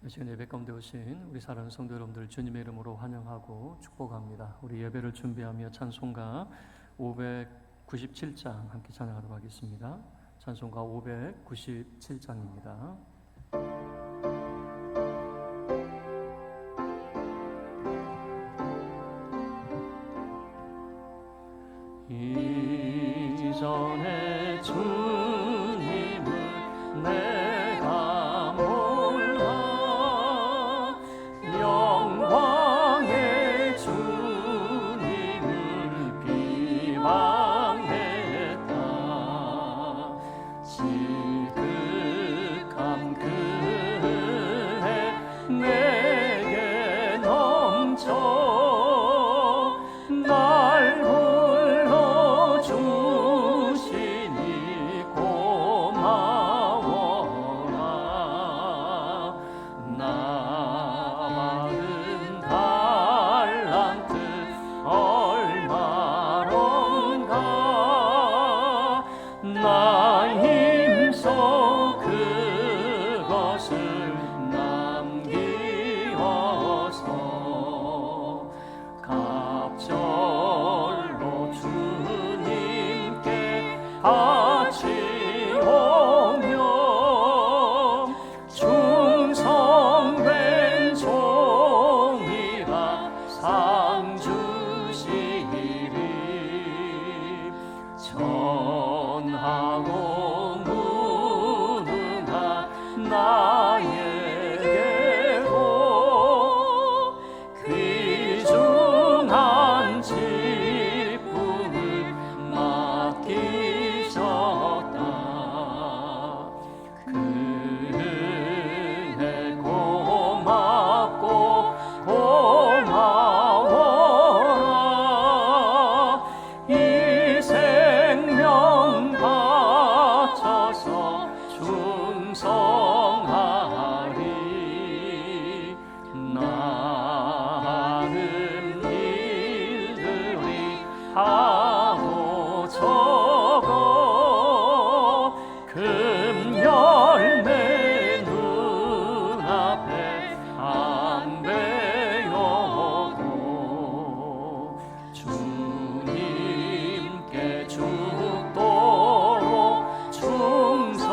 시간 예배 가운데 오신 우리 사랑하는 성도 여러분들 주님의 이름으로 환영하고 축복합니다. 우리 예배를 준비하며 찬송가 597장 함께 찬양하도록 하겠습니다. 찬송가 597장입니다. 이전에 주님을 내가 몰라 영광의 주님을 비방했다. 지극한 그의 내게 넘쳐 날 불러주시니 고마워라. 나 받은 달란트 얼마론가 나 힘써 그것을 남기어서 갑절로 주님께 같이 오며 충성된 종이라 상 주시리. 전하고 무능한 나에게도 귀중한 직분을 맡기셨다. 그에 고맙고 고마워라. 이 생명 바쳐서 충성하리. 나는 일들이 하고 적어 금열매 눈앞에 안 배워도 주님께 죽도록 충성하면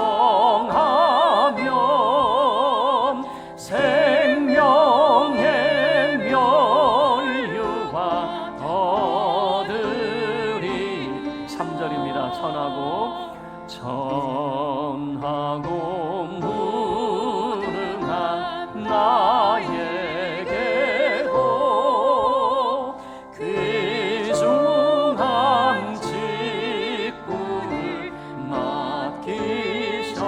생명의 면류와 얻으리. 3절입니다. 전하고 무능한 나에게도 귀중한 직분을 맡기셨다.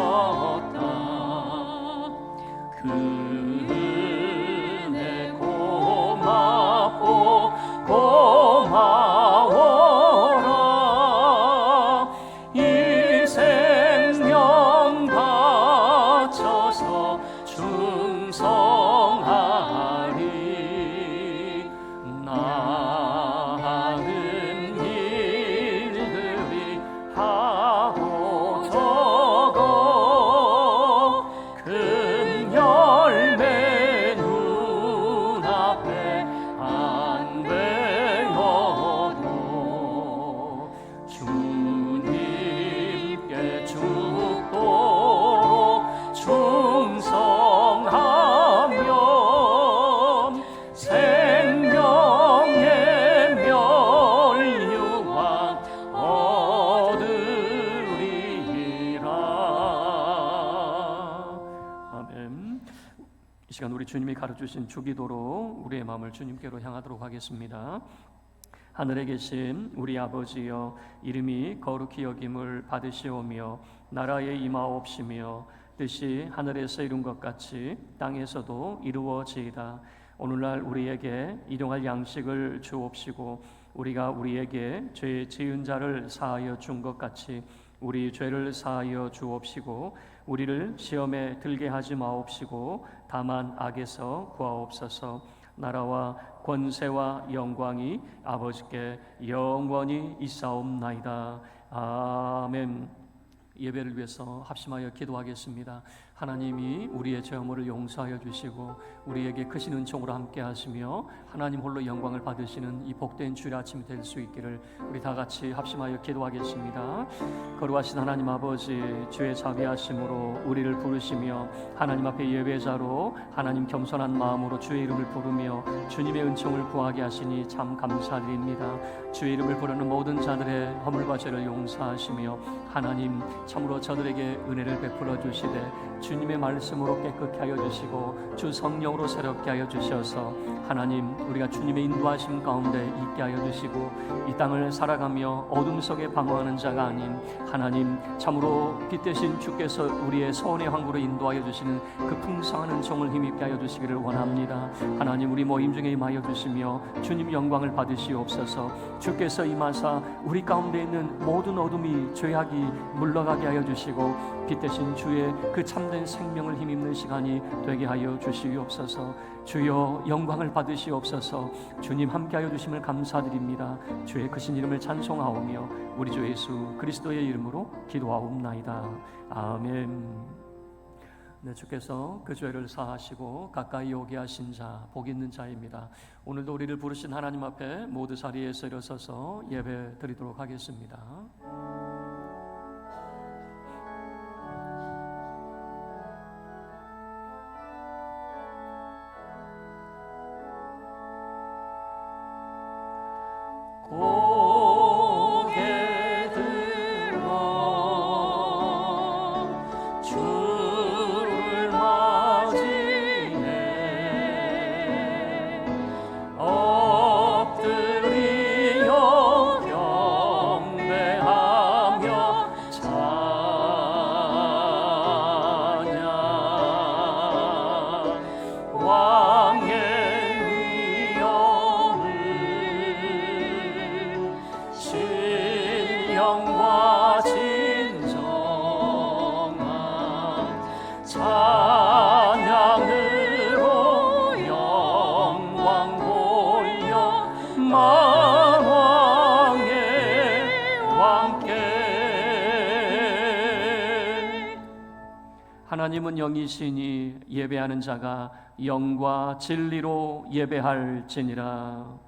그은혜 고맙고 고마워라. 이 생명 바쳐서 충성하리. 나는 일들이 하고 적어 금열매 눈앞에 안 배워도 주님께 죽도록 충성하면 생명의 면류관 얻으리라. 아멘. 이 시간 우리 주님이 가르쳐주신 주기도로 우리의 마음을 주님께로 향하도록 하겠습니다. 하늘에 계신 우리 아버지여, 이름이 거룩히 여김을 받으시오며 나라의 임하옵시며 뜻이 하늘에서 이룬 것 같이 땅에서도 이루어지이다. 오늘날 우리에게 일용할 양식을 주옵시고 우리가 우리에게 죄 지은 자를 사하여 준 것 같이 우리 죄를 사하여 주옵시고 우리를 시험에 들게 하지 마옵시고 다만 악에서 구하옵소서. 나라와 권세와 영광이 아버지께 영원히 있사옵나이다. 아멘. 예배를 위해서 합심하여 기도하겠습니다. 하나님이 우리의 죄악을 용서하여 주시고 우리에게 크신 은총으로 함께 하시며 하나님 홀로 영광을 받으시는 이 복된 주일 아침이 될 수 있기를 우리 다 같이 합심하여 기도하겠습니다. 거룩하신 하나님 아버지, 주의 자비하심으로 우리를 부르시며 하나님 앞에 예배자로 하나님 겸손한 마음으로 주의 이름을 부르며 주님의 은총을 구하게 하시니 참 감사드립니다. 주의 이름을 부르는 모든 자들의 허물과 죄를 용서하시며 하나님 참으로 저들에게 은혜를 베풀어 주시되 주님의 말씀으로 깨끗게 하여 주시고 주 성령으로 새롭게 하여 주셔서 하나님 우리가 주님의 인도하심 가운데 있게 하여 주시고 이 땅을 살아가며 어둠 속에 방황하는 자가 아닌 하나님 참으로 빛 대신 주께서 우리의 소원의 항구로 인도하여 주시는 그 풍성한 은총을 힘입게 하여 주시기를 원합니다. 하나님 우리 모임 중에 임하여 주시며 주님 영광을 받으시옵소서. 주께서 임하사 우리 가운데 있는 모든 어둠이 죄악이 물러가게 하여 주시고 빛 대신 주의 그 참된 생명을 힘입는 시간이 되게 하여 주시옵소서. 주여 영광을 받으시옵소서. 주님 함께하여 주심을 감사드립니다. 주의 크신 이름을 찬송하오며 우리 주 예수 그리스도의 이름으로 기도하옵나이다. 아멘. 네, 주께서 그 죄를 사하시고 가까이 오게 하신 자, 복 있는 자입니다. 오늘도 우리를 부르신 하나님 앞에 모두 자리에서 일어서서 예배 드리도록 하겠습니다. 고개 들어 주를 맞이해 엎드리어 경배하며 찬양 왕의 영과 진정한 찬양으로 영광 돌려 만왕의 왕께. 하나님은 영이시니 예배하는 자가 영과 진리로 예배할지니라.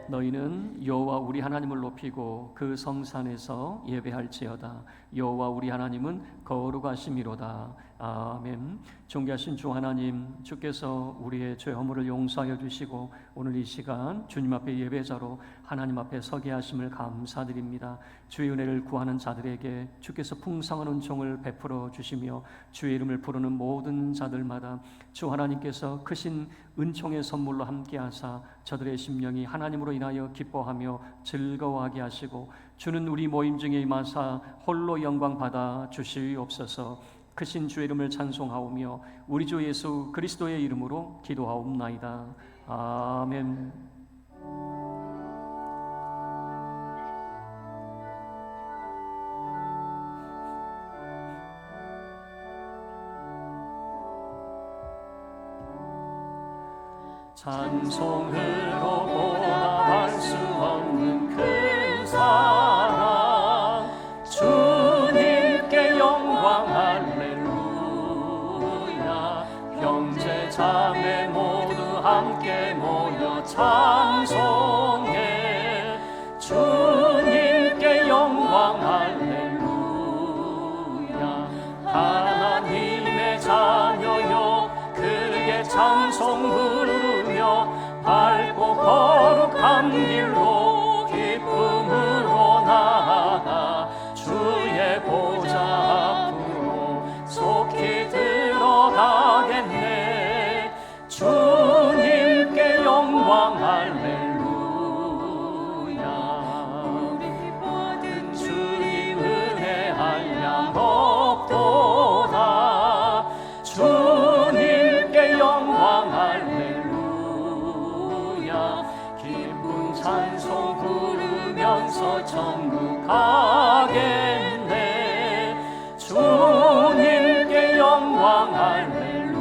너희는 여호와 우리 하나님을 높이고 그 성산에서 예배할지어다. 여호와 우리 하나님은 거룩하심이로다. 아멘. 존귀하신 주 하나님, 주께서 우리의 죄 허물을 용서하여 주시고 오늘 이 시간 주님 앞에 예배자로 하나님 앞에 서게 하심을 감사드립니다. 주의 은혜를 구하는 자들에게 주께서 풍성한 은총을 베풀어 주시며 주의 이름을 부르는 모든 자들마다 주 하나님께서 크신 은총의 선물로 함께하사 저들의 심령이 하나님으로 인하여 기뻐하며 즐거워하게 하시고 주는 우리 모임 중에 임하사 홀로 영광 받아 주시옵소서. 크신 주의 이름을 찬송하오며 우리 주 예수 그리스도의 이름으로 기도하옵나이다. 아멘. 찬송으로 보답할 수 없는 큰 사랑 주님께 영광 할렐루야. 형제 자매 모두 함께 모여 찬송해 주님께 영광 할렐루야. 하나님의 자녀여 크게 찬송 부르며 밝고 거룩한 길로 기쁨으로 나아가 주의 보좌 앞으로 속히 들어가겠네. 주님께 영광 찬송 부르면서 천국 가겠네. 주님께 영광 할렐루야.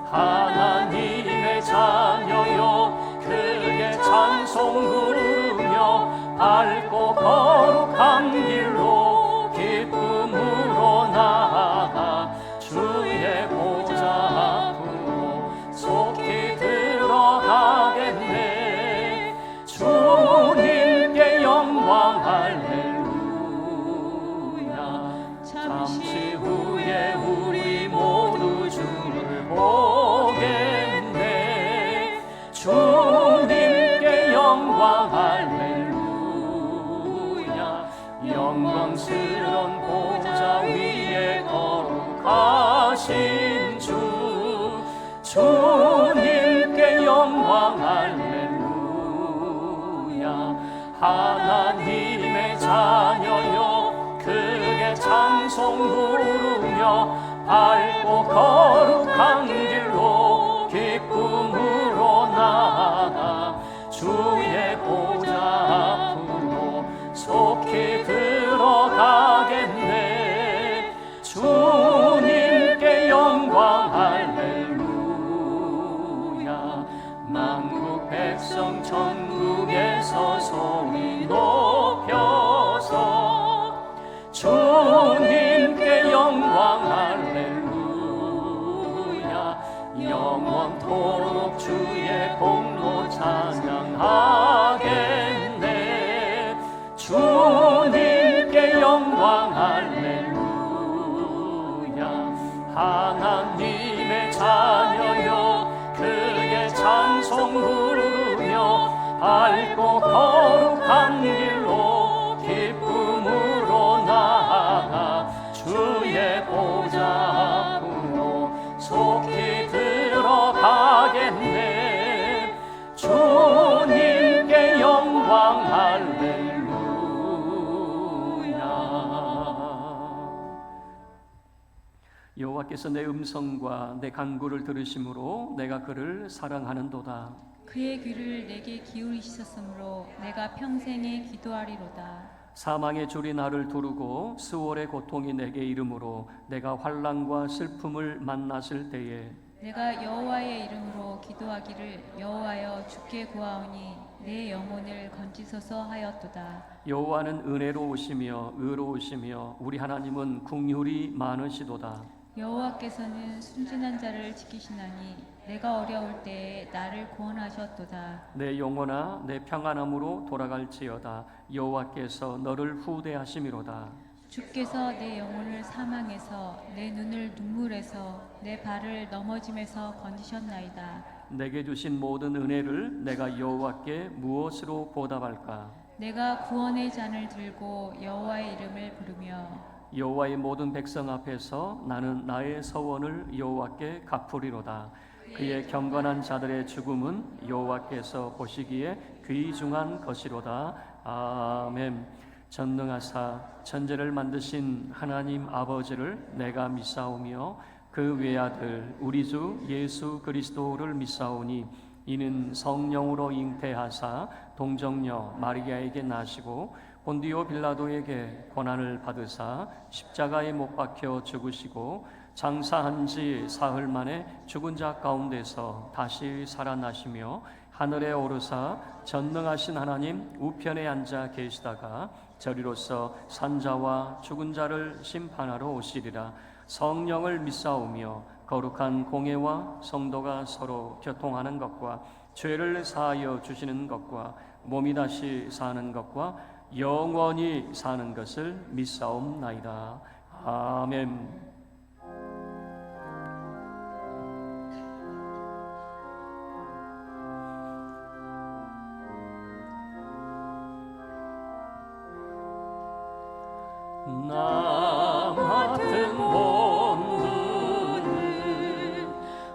하나님의 자녀여 크게 찬송 부르며 밝고 거룩한 길로 기쁨으로 나아가 주의 보좌 앞으로 속히 들어가겠네. 주님께 영광 할렐루야. 잠시 후에 우리 모두 주를 보겠네. 주님께 영광 할렐루야. 영광스런 보좌 위에 거룩하신 주, 주님께 영광 할렐루야. 하나님의 자녀여 크게 찬송 부르며 밝고 거룩한 길로 기쁨으로 나아가 주의 보좌 앞으로 속히 들어가겠네. 주님께 영광 할렐루야. 만국 백성 천국에서 소리 높여서 주님께 영광 할렐루야. 영원토록 주의 공로 찬양하겠네. 주님께 영광 할렐루야. 하나님의 자녀여 크게 찬송 부르며 밝고 거룩한 길로 기쁨으로 나아가 주의 보좌 앞으로 속히 들어가겠네. 주님께 영광 할렐루야. 여호와께서 내 음성과 내 간구를 들으심으로 내가 그를 사랑하는도다. 그의 귀를 내게 기울이셨으므로 내가 평생에 기도하리로다. 사망의 줄이 나를 두르고 수월의 고통이 내게 이르므로 내가 환난과 슬픔을 만났을 때에 내가 여호와의 이름으로 기도하기를 여호와여 주께 구하오니 내 영혼을 건지소서 하였도다. 여호와는 은혜로우시며 의로우시며 우리 하나님은 긍휼이 많으시도다. 여호와께서는 순진한 자를 지키시나니 내가 어려울 때에 나를 구원하셨도다. 내 영혼아 내 평안함으로 돌아갈지어다. 여호와께서 너를 후대하심이로다. 주께서 내 영혼을 사망에서 내 눈을 눈물에서 내 발을 넘어짐에서 건지셨나이다. 내게 주신 모든 은혜를 내가 여호와께 무엇으로 보답할까? 내가 구원의 잔을 들고 여호와의 이름을 부르며 여호와의 모든 백성 앞에서 나는 나의 서원을 여호와께 갚으리로다. 그의 경건한 자들의 죽음은 여호와께서 보시기에 귀중한 것이로다. 아멘. 전능하사 천지를 만드신 하나님 아버지를 내가 믿사오며 그 외아들 우리 주 예수 그리스도를 믿사오니 이는 성령으로 잉태하사 동정녀 마리아에게 나시고 본디오 빌라도에게 고난을 받으사 십자가에 못 박혀 죽으시고 장사한 지 사흘 만에 죽은 자 가운데서 다시 살아나시며 하늘에 오르사 전능하신 하나님 우편에 앉아 계시다가 저리로서 산자와 죽은 자를 심판하러 오시리라. 성령을 믿사오며 거룩한 공예와 성도가 서로 교통하는 것과 죄를 사하여 주시는 것과 몸이 다시 사는 것과 영원히 사는 것을 믿사옵나이다. 아멘. 나 같은 본분은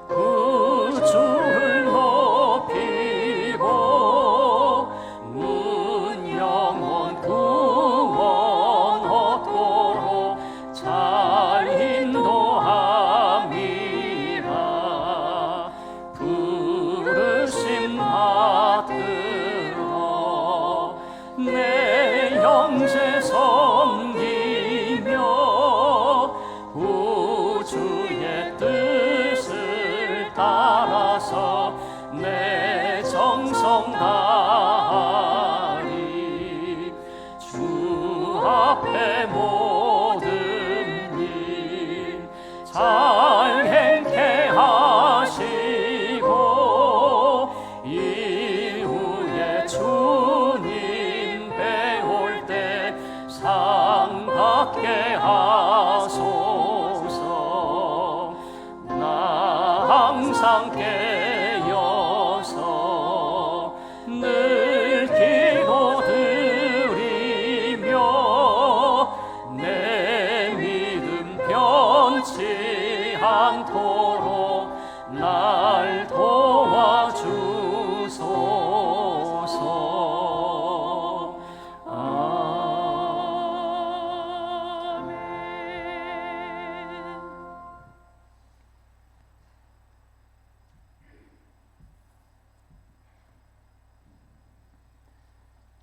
구주를 높이고 문 영원 구원 얻도록 잘 인도함이라. 부르심 받고 충성 다하리. 주 앞에 모든 일 잘 행케 하시고 이후에 주님 배울 때 상 받게 하소서. 나 항상 깨어서 늘 기도드리며 내 믿음 변치 않도록 날 도와주소서. 아멘.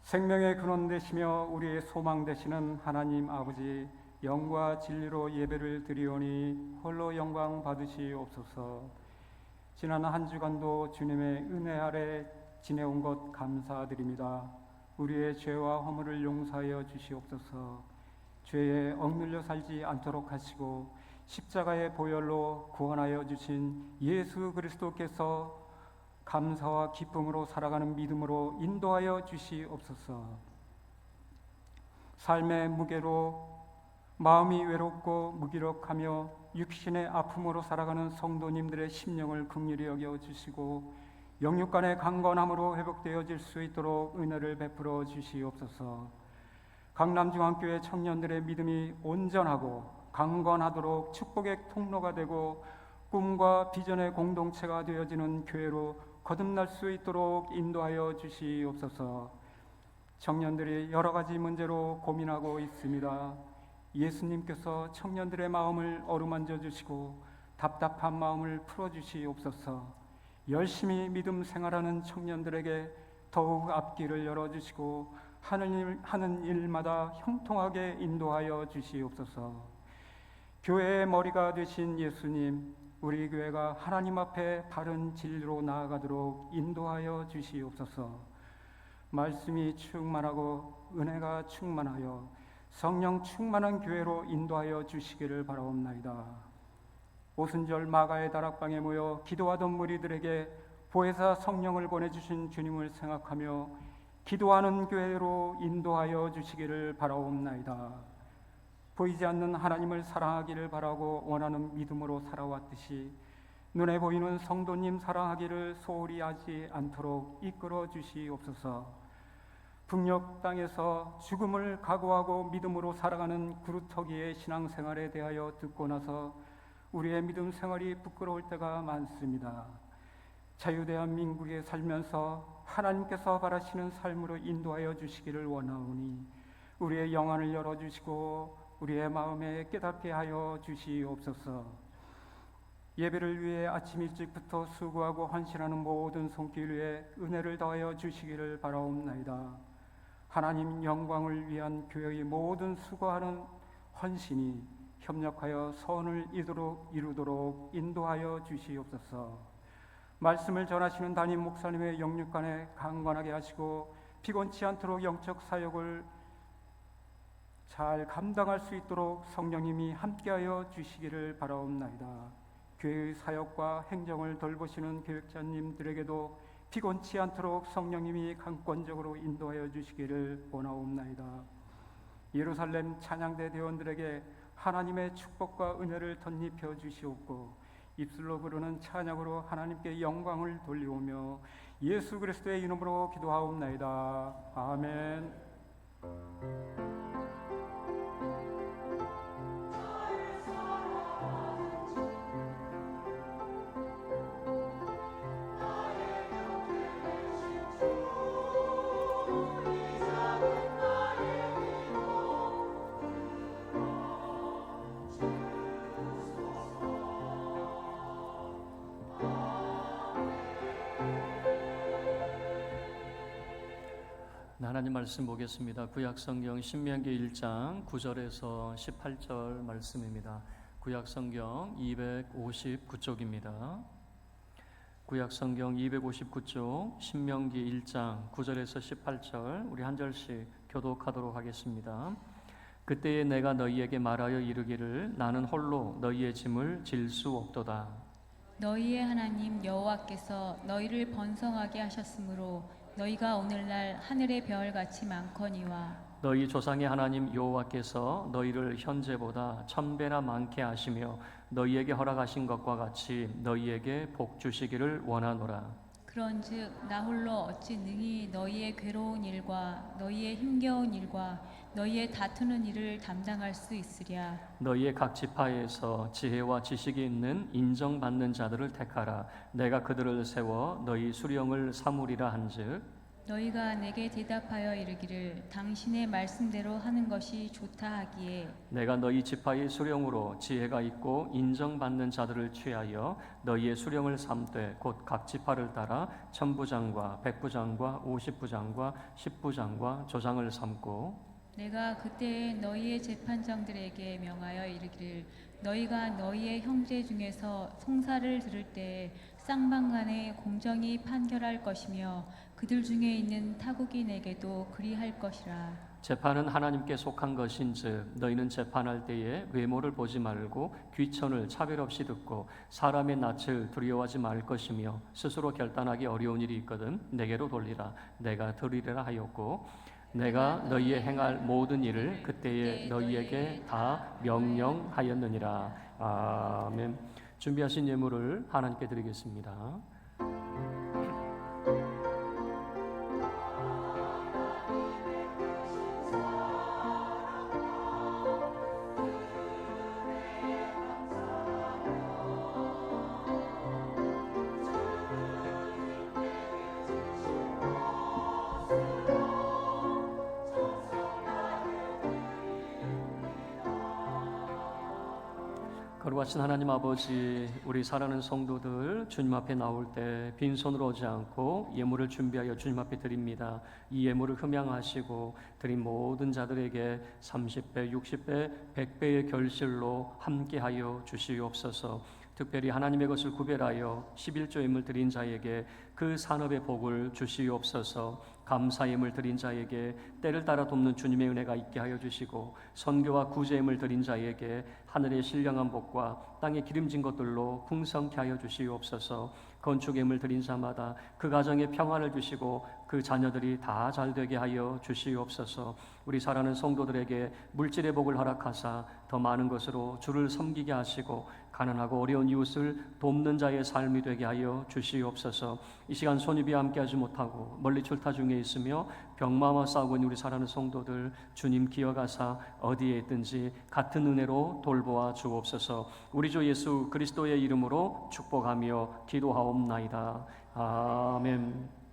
생명의 근원 되시며 우리의 소망 되시는 하나님 아버지, 영과 진리로 예배를 드리오니 홀로 영광 받으시옵소서. 지난 한 주간도 주님의 은혜 아래 지내온 것 감사드립니다. 우리의 죄와 허물을 용서하여 주시옵소서. 죄에 억눌려 살지 않도록 하시고 십자가의 보혈로 구원하여 주신 예수 그리스도께서 감사와 기쁨으로 살아가는 믿음으로 인도하여 주시옵소서. 삶의 무게로 마음이 외롭고 무기력하며 육신의 아픔으로 살아가는 성도님들의 심령을 긍휼히 여겨 주시고 영육간의 강건함으로 회복되어질 수 있도록 은혜를 베풀어 주시옵소서. 강남중앙교회 청년들의 믿음이 온전하고 강건하도록 축복의 통로가 되고 꿈과 비전의 공동체가 되어지는 교회로 거듭날 수 있도록 인도하여 주시옵소서. 청년들이 여러 가지 문제로 고민하고 있습니다. 예수님께서 청년들의 마음을 어루만져 주시고 답답한 마음을 풀어 주시옵소서. 열심히 믿음 생활하는 청년들에게 더욱 앞길을 열어 주시고 하는 일마다 형통하게 인도하여 주시옵소서. 교회의 머리가 되신 예수님, 우리 교회가 하나님 앞에 바른 진리로 나아가도록 인도하여 주시옵소서. 말씀이 충만하고 은혜가 충만하여 성령 충만한 교회로 인도하여 주시기를 바라옵나이다. 오순절 마가의 다락방에 모여 기도하던 무리들에게 보혜사 성령을 보내주신 주님을 생각하며 기도하는 교회로 인도하여 주시기를 바라옵나이다. 보이지 않는 하나님을 사랑하기를 바라고 원하는 믿음으로 살아왔듯이 눈에 보이는 성도님 사랑하기를 소홀히 하지 않도록 이끌어 주시옵소서. 북녘 땅에서 죽음을 각오하고 믿음으로 살아가는 그루터기의 신앙생활에 대하여 듣고 나서 우리의 믿음 생활이 부끄러울 때가 많습니다. 자유대한민국에 살면서 하나님께서 바라시는 삶으로 인도하여 주시기를 원하오니 우리의 영안을 열어주시고 우리의 마음에 깨닫게 하여 주시옵소서. 예배를 위해 아침 일찍부터 수고하고 헌신하는 모든 손길 위에 은혜를 더하여 주시기를 바라옵나이다. 하나님 영광을 위한 교회의 모든 수고하는 헌신이 협력하여 선을 이루도록 인도하여 주시옵소서. 말씀을 전하시는 담임 목사님의 영육간에 강건하게 하시고 피곤치 않도록 영적 사역을 잘 감당할 수 있도록 성령님이 함께하여 주시기를 바라옵나이다. 교회의 사역과 행정을 돌보시는 교육자님들에게도 피곤치 않도록 성령님이 강권적으로 인도하여 주시기를 원하옵나이다. 예루살렘 찬양대 대원들에게 하나님의 축복과 은혜를 덧입혀 주시옵고 입술로 부르는 찬양으로 하나님께 영광을 돌리오며 예수 그리스도의 이름으로 기도하옵나이다. 아멘. 하나님 말씀 보겠습니다. 구약성경 신명기 1장 9절에서 18절 말씀입니다. 구약성경 259쪽입니다. 구약 성경 259쪽 신명기 1장 9절에서 18절 우리 한 절씩 교독하도록 하겠습니다. 그때에 내가 너희에게 말하여 이르기를 나는 홀로 너희의 짐을 질 수 없도다. 너희의 하나님 여호와께서 너희를 번성하게 하셨으므로 너희가 오늘날 하늘의 별같이 많거니와 너희 조상의 하나님 여호와께서 너희를 현재보다 1000배나 많게 하시며 너희에게 허락하신 것과 같이 너희에게 복 주시기를 원하노라. 그런즉 나 홀로 어찌 능히 너희의 괴로운 일과 너희의 힘겨운 일과 너희의 다투는 일을 담당할 수 있으랴. 너희의 각 지파에서 지혜와 지식이 있는 인정받는 자들을 택하라. 내가 그들을 세워 너희 수령을 삼으리라 한즉 너희가 내게 대답하여 이르기를 당신의 말씀대로 하는 것이 좋다 하기에 내가 너희 지파의 수령으로 지혜가 있고 인정받는 자들을 취하여 너희의 수령을 삼되 곧 각 지파를 따라 천부장과 백부장과 50부장과 10부장과 조장을 삼고 내가 그때에 너희의 재판장들에게 명하여 이르기를 너희가 너희의 형제 중에서 송사를 들을 때에 쌍방간에 공정히 판결할 것이며 그들 중에 있는 타국인에게도 그리할 것이라. 재판은 하나님께 속한 것인즉 너희는 재판할 때에 외모를 보지 말고 귀천을 차별 없이 듣고 사람의 낯을 두려워하지 말 것이며 스스로 결단하기 어려운 일이 있거든 내게로 돌리라. 내가 들으리라 하였고 내가 너희의 행할 모든 일을 그때에 너희에게 다 명령하였느니라. 아멘. 준비하신 예물을 하나님께 드리겠습니다. 거룩하신 하나님 아버지, 우리 사랑하는 성도들 주님 앞에 나올 때 빈손으로 오지 않고 예물을 준비하여 주님 앞에 드립니다. 이 예물을 흠양하시고 드린 모든 자들에게 30배, 60배, 100배의 결실로 함께하여 주시옵소서. 특별히 하나님의 것을 구별하여 11조 예물 드린 자에게 그 산업의 복을 주시옵소서. 감사 예물 드린 자에게 때를 따라 돕는 주님의 은혜가 있게 하여 주시고 선교와 구제 예물 드린 자에게 하늘의 신령한 복과 땅에 기름진 것들로 풍성케 하여 주시옵소서. 건축 예물 드린 자마다 그 가정에 평안을 주시고 그 자녀들이 다 잘되게 하여 주시옵소서. 우리 사랑하는 성도들에게 물질의 복을 허락하사 더 많은 것으로 주를 섬기게 하시고 가난하고 어려운 이웃을 돕는 자의 삶이 되게 하여 주시옵소서. 이 시간 손입이 함께하지 못하고 멀리 출타 중에 있으며 병마와 싸우고 있는 우리 사랑하는 성도들 주님 기억하사 어디에 있든지 같은 은혜로 돌보아 주옵소서. 우리 주 예수 그리스도의 이름으로 축복하며 기도하옵나이다. 아멘.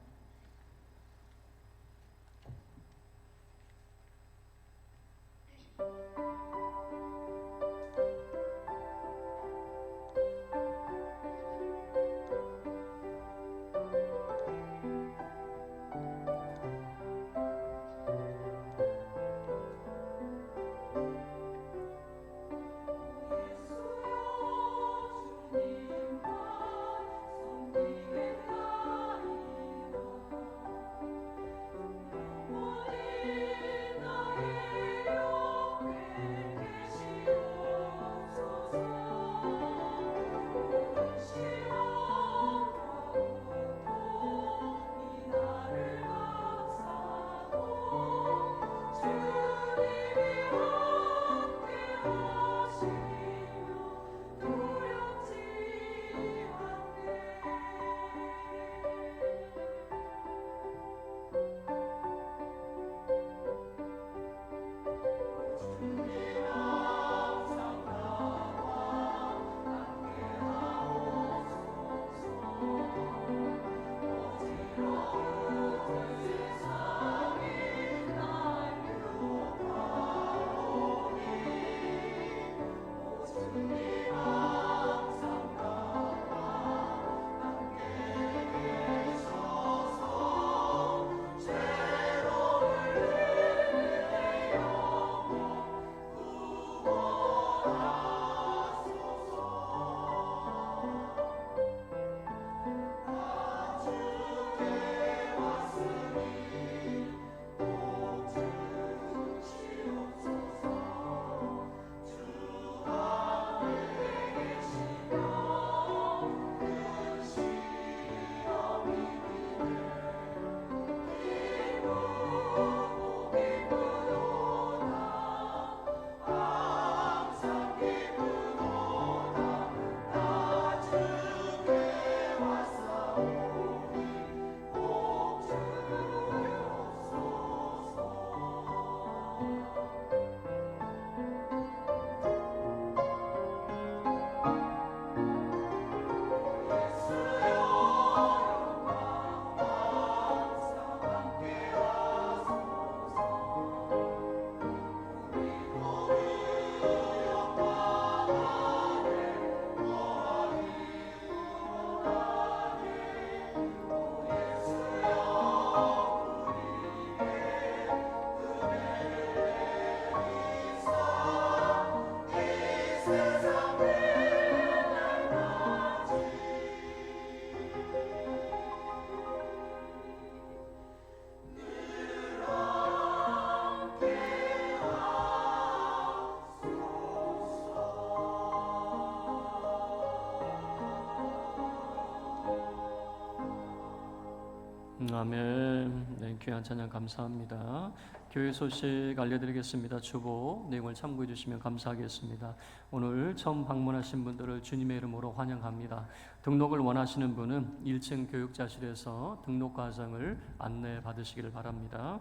아멘. 네, 귀한 찬양 감사합니다. 교회 소식 알려드리겠습니다. 주보 내용을 참고해 주시면 감사하겠습니다. 오늘 처음 방문하신 분들을 주님의 이름으로 환영합니다. 등록을 원하시는 분은 1층 교육자실에서 등록 과정을 안내 받으시기를 바랍니다.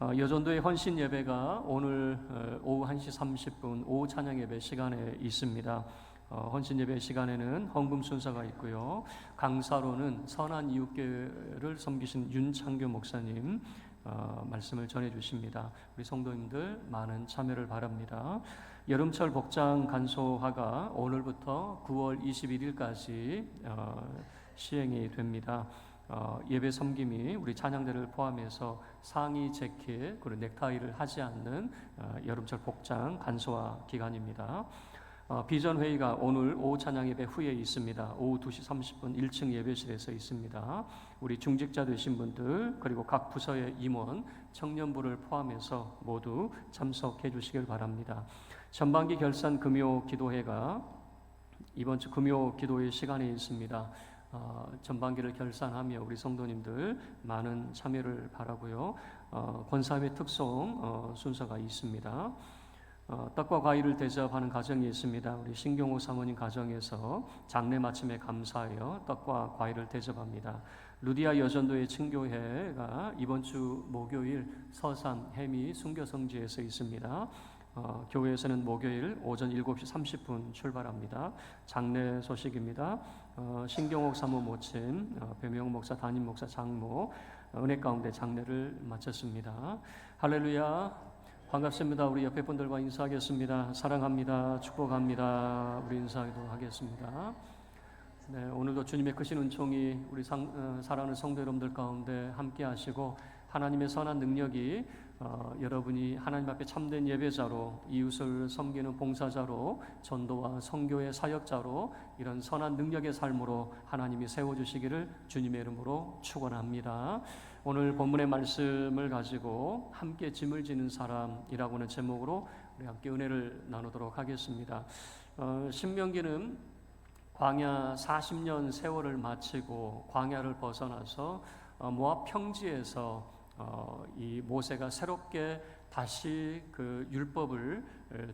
여전도의 헌신 예배가 오늘 오후 1시 30분 오후 찬양 예배 시간에 있습니다. 헌신 예배 시간에는 헌금 순서가 있고요. 강사로는 선한 이웃교회를 섬기신 윤창교 목사님 말씀을 전해 주십니다. 우리 성도님들 많은 참여를 바랍니다. 여름철 복장 간소화가 오늘부터 9월 21일까지 시행이 됩니다. 예배 섬김이 우리 찬양대를 포함해서 상의 재킷 그리고 넥타이를 하지 않는 여름철 복장 간소화 기간입니다. 비전 회의가 오늘 오후 찬양 예배 후에 있습니다. 오후 2시 30분 1층 예배실에서 있습니다. 우리 중직자 되신 분들 그리고 각 부서의 임원, 청년부를 포함해서 모두 참석해 주시길 바랍니다. 전반기 결산 금요 기도회가 이번 주 금요 기도회 시간에 있습니다. 전반기를 결산하며 우리 성도님들 많은 참여를 바라고요. 권사회 특송 순서가 있습니다. 떡과 과일을 대접하는 가정이 있습니다. 우리 신경호 사모님 가정에서 장례 마침에 감사하여 떡과 과일을 대접합니다. 루디아 여전도의 친교회가 이번 주 목요일 서산 해미 순교성지에서 있습니다. 교회에서는 목요일 오전 7시 30분 출발합니다. 장례 소식입니다. 신경옥 사모 모친, 배명 목사, 담임 목사, 장모 은혜 가운데 장례를 마쳤습니다. 할렐루야. 반갑습니다. 우리 옆에 분들과 인사하겠습니다. 사랑합니다. 축복합니다. 우리 인사하도록 하겠습니다. 네, 오늘도 주님의 크신 은총이 우리 사랑하는 성도 여러분들 가운데 함께 하시고 하나님의 선한 능력이 여러분이 하나님 앞에 참된 예배자로 이웃을 섬기는 봉사자로 전도와 선교의 사역자로 이런 선한 능력의 삶으로 하나님이 세워주시기를 주님의 이름으로 축원합니다. 오늘 본문의 말씀을 가지고 함께 짐을 지는 사람이라고 하는 제목으로 우리 함께 은혜를 나누도록 하겠습니다. 신명기는 광야 40년 세월을 마치고 광야를 벗어나서 모압 평지에서 이 모세가 새롭게 다시 그 율법을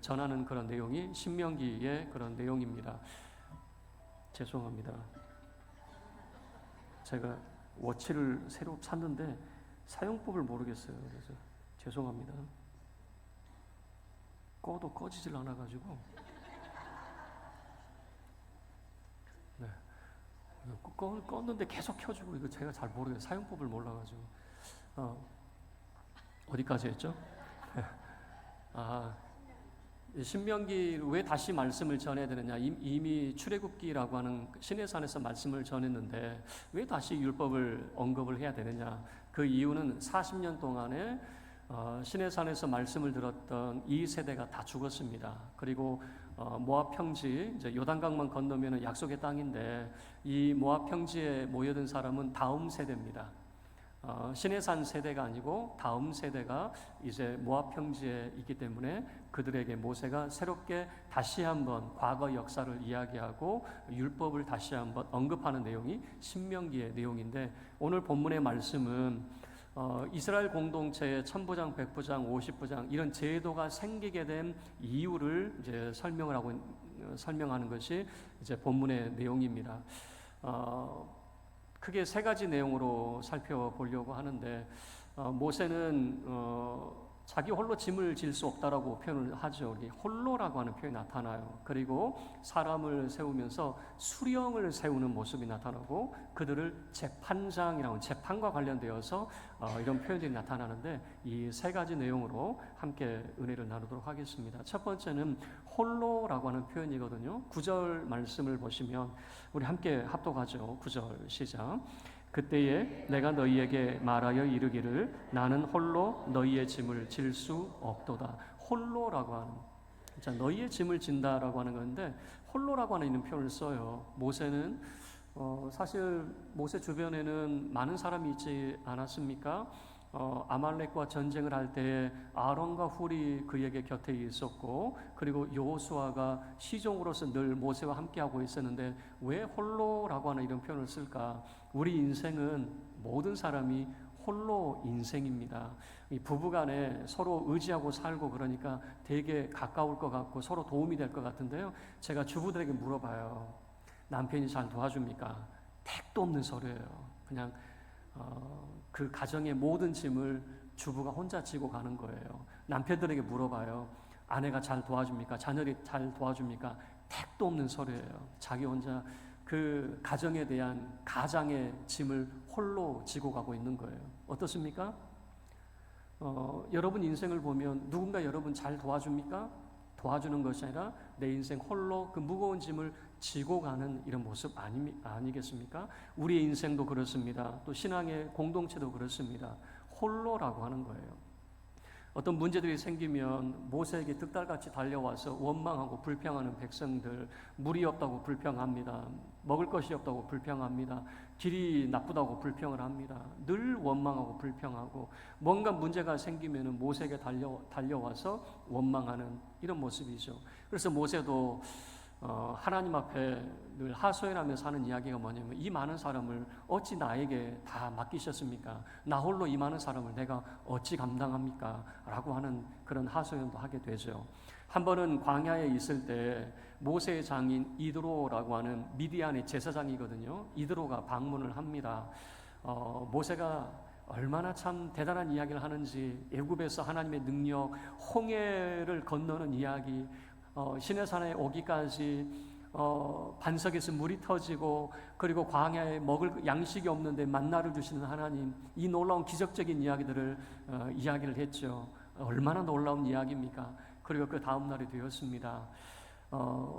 전하는 그런 내용이 신명기의 그런 내용입니다. 죄송합니다. 제가 워치를 새로 샀는데 사용법을 모르겠어요. 그래서 죄송합니다. 꺼도 꺼지질 않아가지고 네. 껐는데 계속 켜주고 이거 제가 잘 모르겠어요. 사용법을 몰라가지고 어디까지 했죠? 신명기 왜 다시 말씀을 전해야 되느냐? 이미 출애굽기라고 하는 시내산에서 말씀을 전했는데 왜 다시 율법을 언급을 해야 되느냐? 그 이유는 40년 동안에 시내산에서 말씀을 들었던 이 세대가 다 죽었습니다. 그리고 모압 평지 이제 요단강만 건너면 약속의 땅인데 이 모압 평지에 모여든 사람은 다음 세대입니다. 시내산 세대가 아니고 다음 세대가 이제 모압 평지에 있기 때문에 그들에게 모세가 새롭게 다시 한번 과거 역사를 이야기하고 율법을 다시 한번 언급하는 내용이 신명기의 내용인데 오늘 본문의 말씀은 이스라엘 공동체의 천부장, 백부장, 50부장 이런 제도가 생기게 된 이유를 이제 설명하는 것이 이제 본문의 내용입니다. 크게 세 가지 내용으로 살펴보려고 하는데 모세는 자기 홀로 짐을 질 수 없다라고 표현을 하죠. 여기 홀로라고 하는 표현이 나타나요. 그리고 사람을 세우면서 수령을 세우는 모습이 나타나고 그들을 재판장이라고 재판과 관련되어서 이런 표현들이 나타나는데 이 세 가지 내용으로 함께 은혜를 나누도록 하겠습니다. 첫 번째는 홀로라고 하는 표현이거든요. 9절 말씀을 보시면 우리 함께 합독하죠. 9절 시작. 그때에 내가 너희에게 말하여 이르기를 나는 홀로 너희의 짐을 질 수 없도다. 홀로라고 하는 자 너희의 짐을 진다라고 하는 건데 홀로라고 하는 이런 표현을 써요. 모세는 사실 모세 주변에는 많은 사람이 있지 않았습니까? 아말렉과 전쟁을 할 때에 아론과 훌이 그에게 곁에 있었고 그리고 여호수아가 시종으로서 늘 모세와 함께하고 있었는데 왜 홀로라고 하는 이런 표현을 쓸까? 우리 인생은 모든 사람이 홀로 인생입니다. 이 부부간에 서로 의지하고 살고 그러니까 되게 가까울 것 같고 서로 도움이 될 것 같은데요. 제가 주부들에게 물어봐요. 남편이 잘 도와줍니까? 택도 없는 소리예요. 그냥 그 가정의 모든 짐을 주부가 혼자 지고 가는 거예요. 남편들에게 물어봐요. 아내가 잘 도와줍니까? 자녀들이 잘 도와줍니까? 택도 없는 소리예요. 자기 혼자 그 가정에 대한 가장의 짐을 홀로 지고 가고 있는 거예요. 어떻습니까? 여러분 인생을 보면 누군가 여러분 잘 도와줍니까? 도와주는 것이 아니라 내 인생 홀로 그 무거운 짐을 지고 가는 이런 모습 아니겠습니까? 우리의 인생도 그렇습니다. 또 신앙의 공동체도 그렇습니다. 홀로라고 하는 거예요. 어떤 문제들이 생기면 모세에게 득달같이 달려와서 원망하고 불평하는 백성들, 물이 없다고 불평합니다. 먹을 것이 없다고 불평합니다. 길이 나쁘다고 불평을 합니다. 늘 원망하고 불평하고 뭔가 문제가 생기면 모세에게 달려와서 원망하는 이런 모습이죠. 그래서 모세도 하나님 앞에 늘 하소연하면서 하는 이야기가 뭐냐면 이 많은 사람을 어찌 나에게 다 맡기셨습니까? 나 홀로 이 많은 사람을 내가 어찌 감당합니까? 라고 하는 그런 하소연도 하게 되죠. 한 번은 광야에 있을 때 모세의 장인 이드로라고 하는 미디안의 제사장이거든요. 이드로가 방문을 합니다. 모세가 얼마나 참 대단한 이야기를 하는지 애굽에서 하나님의 능력, 홍해를 건너는 이야기, 시내산에 오기까지 반석에서 물이 터지고 그리고 광야에 먹을 양식이 없는데 만나를 주시는 하나님, 이 놀라운 기적적인 이야기들을 이야기를 했죠. 얼마나 놀라운 이야기입니까? 그리고 그 다음 날이 되었습니다.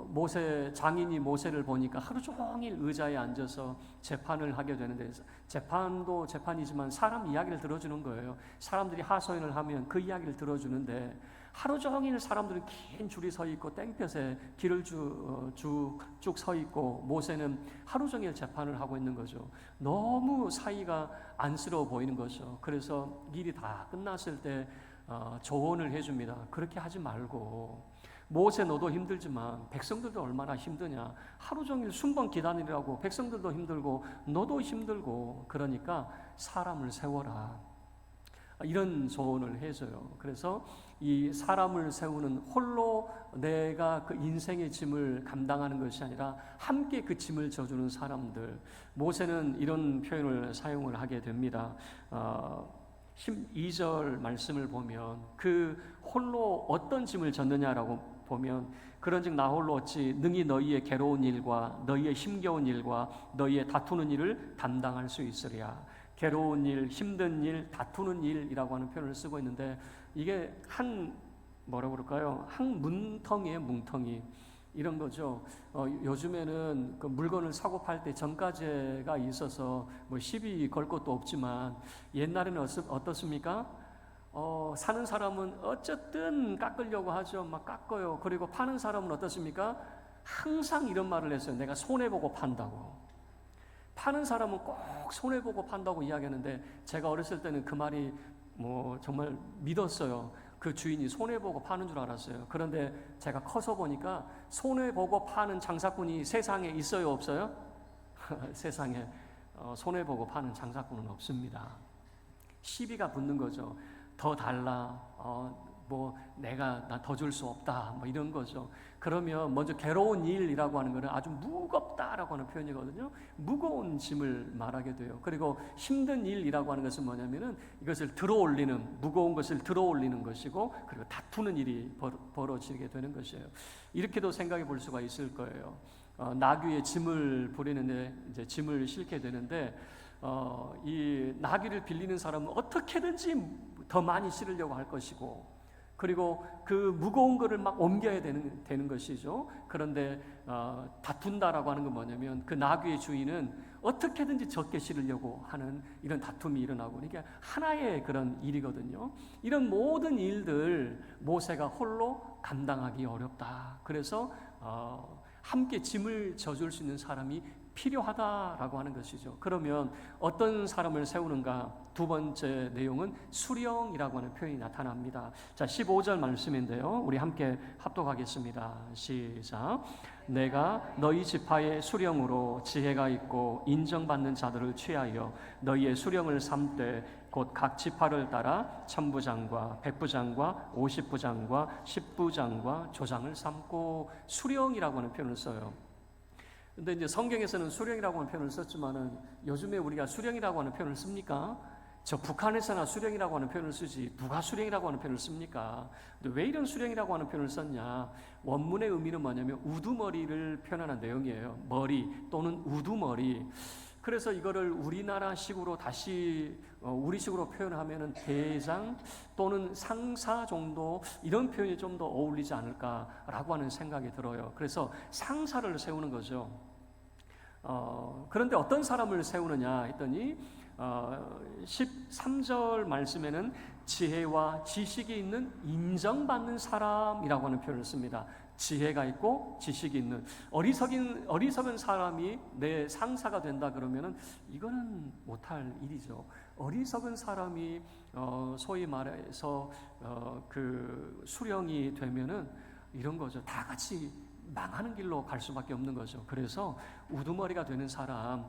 모세 장인이 모세를 보니까 하루 종일 의자에 앉아서 재판을 하게 되는데 재판도 재판이지만 사람 이야기를 들어주는 거예요. 사람들이 하소연을 하면 그 이야기를 들어주는데 하루 종일 사람들은 긴 줄이 서 있고 땡볕에 길을 쭉 서 있고 모세는 하루 종일 재판을 하고 있는 거죠. 너무 사이가 안쓰러워 보이는 거죠. 그래서 일이 다 끝났을 때 조언을 해줍니다. 그렇게 하지 말고 모세 너도 힘들지만 백성들도 얼마나 힘드냐. 하루 종일 순번 기다리라고 백성들도 힘들고 너도 힘들고 그러니까 사람을 세워라. 이런 조언을 해줘요. 그래서 이 사람을 세우는 홀로 내가 그 인생의 짐을 감당하는 것이 아니라 함께 그 짐을 져주는 사람들. 모세는 이런 표현을 사용을 하게 됩니다. 12절 말씀을 보면 그 홀로 어떤 짐을 졌느냐라고 보면 그런즉 나 홀로 어찌 능히 너희의 괴로운 일과 너희의 힘겨운 일과 너희의 다투는 일을 담당할 수 있으랴. 괴로운 일, 힘든 일, 다투는 일이라고 하는 표현을 쓰고 있는데 이게 한 문텅이에요. 뭉텅이 이런 거죠. 요즘에는 그 물건을 사고 팔 때 정가제가 있어서 뭐 시비 걸 것도 없지만 옛날에는 어떻습니까? 사는 사람은 어쨌든 깎으려고 하죠. 막 깎아요. 그리고 파는 사람은 어떻습니까? 항상 이런 말을 했어요. 내가 손해보고 판다고. 파는 사람은 꼭 손해보고 판다고 이야기하는데 제가 어렸을 때는 그 말이 뭐 정말 믿었어요. 그 주인이 손해보고 파는 줄 알았어요. 그런데 제가 커서 보니까 손해보고 파는 장사꾼이 세상에 있어요, 없어요? 세상에 손해보고 파는 장사꾼은 없습니다. 시비가 붙는 거죠. 더 달라, 뭐 내가 나 더 줄 수 없다, 뭐 이런 거죠. 그러면 먼저 괴로운 일이라고 하는 것은 아주 무겁다라고 하는 표현이거든요. 무거운 짐을 말하게 돼요. 그리고 힘든 일이라고 하는 것은 뭐냐면은 이것을 들어올리는, 무거운 것을 들어올리는 것이고, 그리고 다투는 일이 벌어지게 되는 것이에요. 이렇게도 생각해 볼 수가 있을 거예요. 나귀에 짐을 부리는데 이제 짐을 싣게 되는데 이 나귀를 빌리는 사람은 어떻게든지 더 많이 실으려고 할 것이고, 그리고 그 무거운 것을 막 옮겨야 되는 것이죠. 그런데 다툰다라고 하는 건 뭐냐면 그 나귀의 주인은 어떻게든지 적게 실으려고 하는 이런 다툼이 일어나고, 이게 하나의 그런 일이거든요. 이런 모든 일들 모세가 홀로 감당하기 어렵다. 그래서 함께 짐을 져줄 수 있는 사람이 필요하다라고 하는 것이죠. 그러면 어떤 사람을 세우는가? 두 번째 내용은 수령이라고 하는 표현이 나타납니다. 자, 15절 말씀인데요. 우리 함께 합독하겠습니다. 시작. 내가 너희 지파의 수령으로 지혜가 있고 인정받는 자들을 취하여 너희의 수령을 삼되 곧 각 지파를 따라 천부장과 백부장과 50부장과 10부장과 조장을 삼고 수령이라고 하는 표현을 써요. 근데 이제 성경에서는 수령이라고 하는 표현을 썼지만은 요즘에 우리가 수령이라고 하는 표현을 씁니까? 저 북한에서나 수령이라고 하는 표현을 쓰지 누가 수령이라고 하는 표현을 씁니까? 근데 왜 이런 수령이라고 하는 표현을 썼냐? 원문의 의미는 뭐냐면 우두머리를 표현하는 내용이에요. 머리 또는 우두머리. 그래서 이거를 우리나라식으로 다시 우리식으로 표현하면은 대장 또는 상사 정도 이런 표현이 좀 더 어울리지 않을까라고 하는 생각이 들어요. 그래서 상사를 세우는 거죠. 그런데 어떤 사람을 세우느냐 했더니 13절 말씀에는 지혜와 지식이 있는 인정받는 사람이라고 하는 표현을 씁니다. 지혜가 있고 지식이 있는 어리석은 사람이 내 상사가 된다 그러면은 이거는 못할 일이죠. 어리석은 사람이 소위 말해서 그 수령이 되면은 이런 거죠. 다 같이 망하는 길로 갈 수밖에 없는 거죠. 그래서 우두머리가 되는 사람,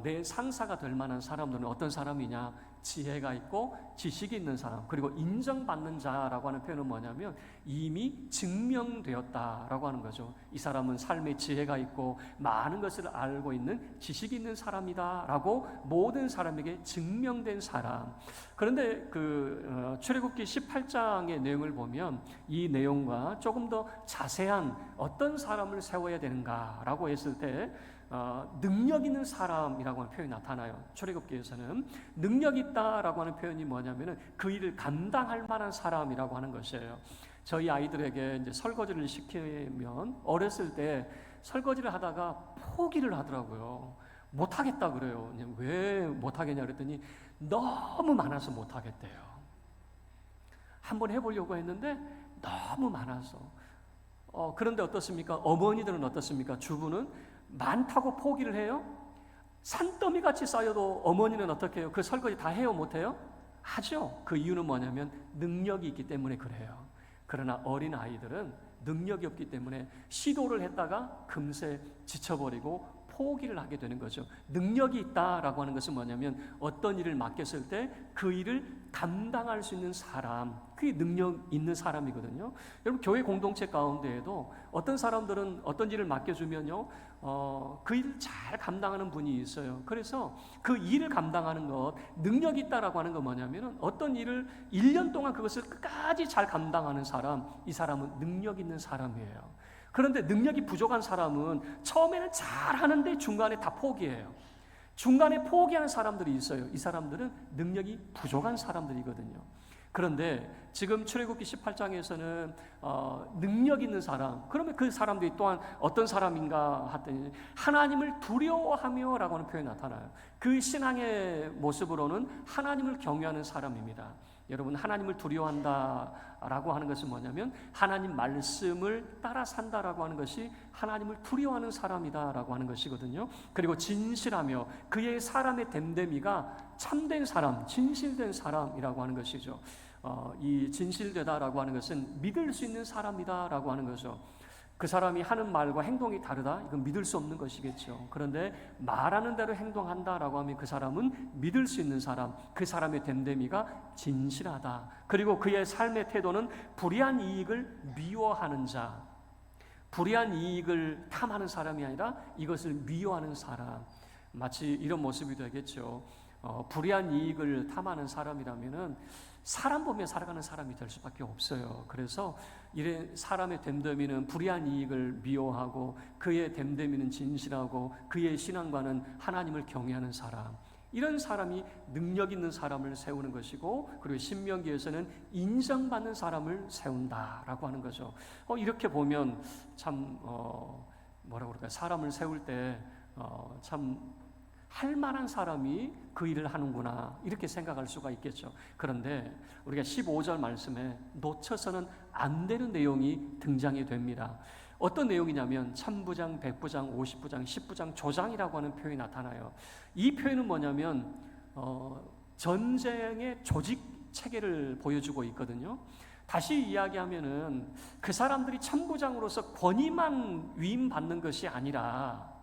내 상사가 될 만한 사람들은 어떤 사람이냐? 지혜가 있고 지식이 있는 사람, 그리고 인정받는 자라고 하는 표현은 뭐냐면 이미 증명되었다라고 하는 거죠. 이 사람은 삶의 지혜가 있고 많은 것을 알고 있는 지식이 있는 사람이다라고 모든 사람에게 증명된 사람. 그런데 출애굽기 18장의 내용을 보면 이 내용과 조금 더 자세한 어떤 사람을 세워야 되는가라고 했을 때 능력 있는 사람이라고 하는 표현이 나타나요. 출애굽기에서는 능력 있다라고 하는 표현이 뭐냐면은 그 일을 감당할 만한 사람이라고 하는 것이에요. 저희 아이들에게 이제 설거지를 시키면 어렸을 때 설거지를 하다가 포기를 하더라고요. 못하겠다 그래요. 왜 못하겠냐 그랬더니 너무 많아서 못하겠대요. 한번 해보려고 했는데 너무 많아서. 그런데 어떻습니까? 어머니들은 어떻습니까? 주부는 많다고 포기를 해요? 산더미 같이 쌓여도 어머니는 어떻게 해요? 그 설거지 다 해요? 못해요? 하죠. 그 이유는 뭐냐면 능력이 있기 때문에 그래요. 그러나 어린 아이들은 능력이 없기 때문에 시도를 했다가 금세 지쳐버리고 포기를 하게 되는 거죠. 능력이 있다라고 하는 것은 뭐냐면 어떤 일을 맡겼을 때 그 일을 감당할 수 있는 사람, 그게 능력 있는 사람이거든요. 여러분 교회 공동체 가운데에도 어떤 사람들은 어떤 일을 맡겨주면요, 그 일을 잘 감당하는 분이 있어요. 그래서 그 일을 감당하는 것, 능력이 있다라고 하는 건 뭐냐면은 어떤 일을 1년 동안 그것을 끝까지 잘 감당하는 사람, 이 사람은 능력 있는 사람이에요. 그런데 능력이 부족한 사람은 처음에는 잘하는데 중간에 다 포기해요. 중간에 포기하는 사람들이 있어요. 이 사람들은 능력이 부족한 사람들이거든요. 그런데 지금 출애굽기 18장에서는 능력 있는 사람, 그러면 그 사람들이 또한 어떤 사람인가 했더니 하나님을 두려워하며 라고 하는 표현이 나타나요. 그 신앙의 모습으로는 하나님을 경외하는 사람입니다. 여러분, 하나님을 두려워한다라고 하는 것은 뭐냐면 하나님 말씀을 따라 산다라고 하는 것이 하나님을 두려워하는 사람이다라고 하는 것이거든요. 그리고 진실하며 그의 사람의 됨됨이가 참된 사람, 진실된 사람이라고 하는 것이죠. 이 진실되다라고 하는 것은 믿을 수 있는 사람이다라고 하는 거죠. 그 사람이 하는 말과 행동이 다르다? 이건 믿을 수 없는 것이겠죠. 그런데 말하는 대로 행동한다라고 하면 그 사람은 믿을 수 있는 사람, 그 사람의 됨됨이가 진실하다. 그리고 그의 삶의 태도는 불의한 이익을 미워하는 자, 불의한 이익을 탐하는 사람이 아니라 이것을 미워하는 사람. 마치 이런 모습이 되겠죠. 불의한 이익을 탐하는 사람이라면은 사람 보며 살아가는 사람이 될 수밖에 없어요. 그래서 이런 사람의 됨됨이는 불의한 이익을 미워하고 그의 됨됨이는 진실하고 그의 신앙과는 하나님을 경외하는 사람. 이런 사람이 능력 있는 사람을 세우는 것이고, 그리고 신명기에서는 인정받는 사람을 세운다라고 하는 거죠. 이렇게 보면 참 뭐라고 그럴까요? 사람을 세울 때 참 할 만한 사람이 그 일을 하는구나 이렇게 생각할 수가 있겠죠. 그런데 우리가 15절 말씀에 놓쳐서는 안 되는 내용이 등장이 됩니다. 어떤 내용이냐면 천부장, 백부장, 50부장, 10부장, 조장이라고 하는 표현이 나타나요. 이 표현은 뭐냐면 전쟁의 조직 체계를 보여주고 있거든요. 다시 이야기하면은 그 사람들이 천부장으로서 권위만 위임받는 것이 아니라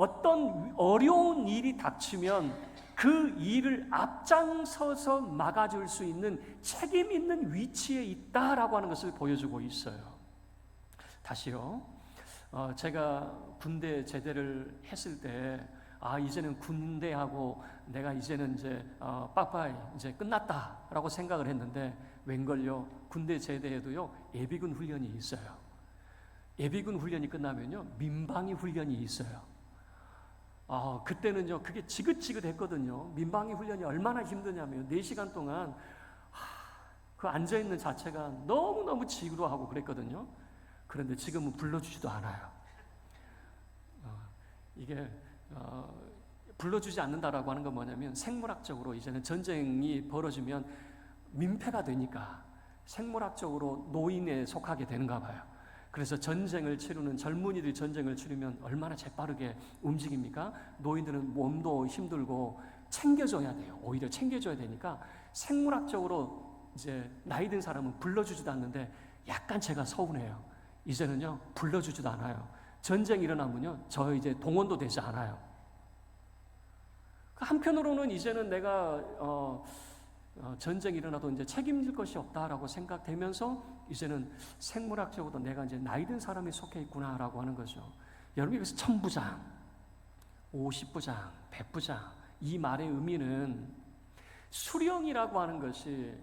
어떤 어려운 일이 닥치면 그 일을 앞장서서 막아줄 수 있는 책임 있는 위치에 있다라고 하는 것을 보여주고 있어요. 다시요. 제가 군대 제대를 했을 때 이제는 군대하고 내가 이제는 이제 빠빠이 이제 끝났다라고 생각을 했는데 웬걸요, 군대 제대에도요 예비군 훈련이 있어요. 예비군 훈련이 끝나면요 민방위 훈련이 있어요. 그때는요 그게 지긋지긋했거든요. 민방위 훈련이 얼마나 힘드냐면 4시간 동안 그 앉아있는 자체가 너무너무 지루하고 그랬거든요. 그런데 지금은 불러주지도 않아요. 이게 불러주지 않는다라고 하는 건 뭐냐면 생물학적으로 이제는 전쟁이 벌어지면 민폐가 되니까 생물학적으로 노인에 속하게 되는가 봐요. 그래서 전쟁을 치르는 젊은이들이 전쟁을 치르면 얼마나 재빠르게 움직입니까? 노인들은 몸도 힘들고 챙겨줘야 돼요. 오히려 챙겨줘야 되니까 생물학적으로 이제 나이 든 사람은 불러주지도 않는데 약간 제가 서운해요. 이제는요 불러주지도 않아요. 전쟁이 일어나면요 저 이제 동원도 되지 않아요. 한편으로는 이제는 내가 전쟁이 일어나도 이제 책임질 것이 없다라고 생각되면서 이제는 생물학적으로도 내가 이제 나이 든 사람이 속해 있구나라고 하는 거죠. 여러분 여기서 1000부장, 50부장, 100부장 이 말의 의미는 수령이라고 하는 것이